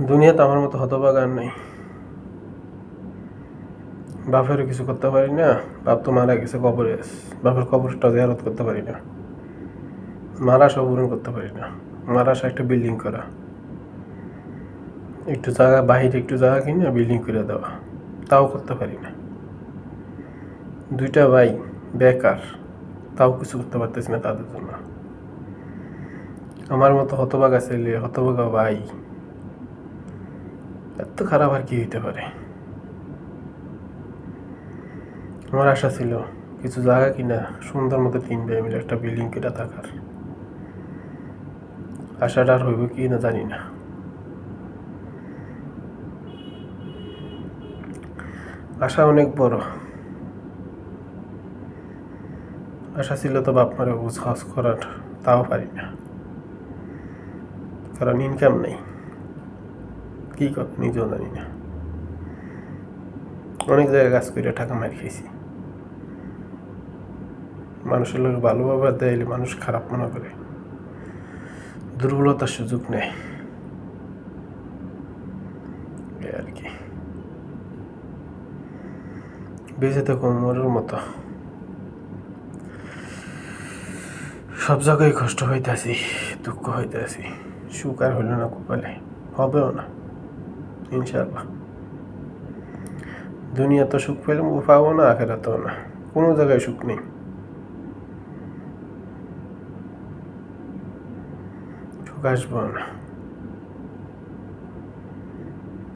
দুনিয়াতে আমার মতো হতভাগা আর নাই। বাপেরও কিছু করতে পারি না, বাপ তো মারা গেছে, কবরে আছে, বাপের কবরটা জিয়ারত করতে পারি না, মারা সব পূরণ করতে পারি না। মারা একটা বিল্ডিং করা, একটু জায়গা বাহিরে একটু জায়গা কিনে বিল্ডিং করে দেওয়া, তাও করতে পারি না। দুইটা ভাই বেকার, তাও কিছু করতে পারতেছি না তাদের জন্য। আমার মতো হতভাগা ছেলে, হতভাগা ভাই, এত খারাপ আর কি হইতে পারে। আমার আশা ছিল কিছু জায়গা কিনা সুন্দর মতো 3 ভাই মিলে একটা বিল্ডিং কিনা থাকার। আশাটা আর হইব কি না জানি না। আশা অনেক বড়। আশা ছিল তো বাপ মারে বুঝ খরচ করার, তাও পারি না, কারণ ইনকাম নেই। কি কর নিজেও জানি না। অনেক জায়গায় কাজ করে টাকা মারি খেয়েছি। মানুষের লোক ভালো ব্যবহার দেয়, মানুষ খারাপ মনে করে, দুর্বলতার সুযোগ নেয় আর কি। বেঁচে থাকো মরার মতো, সব জায়গায় কষ্ট হইতেছি, দুঃখ হইতেছি, সুখ আর হইল না কপালে, হবেও না ইনশাআল্লাহ। দুনিয়া তো সুখ পেলে পাবো না, আখেরাতেও না, কোনো জায়গায় সুখ নেই, সুখ আসবো না।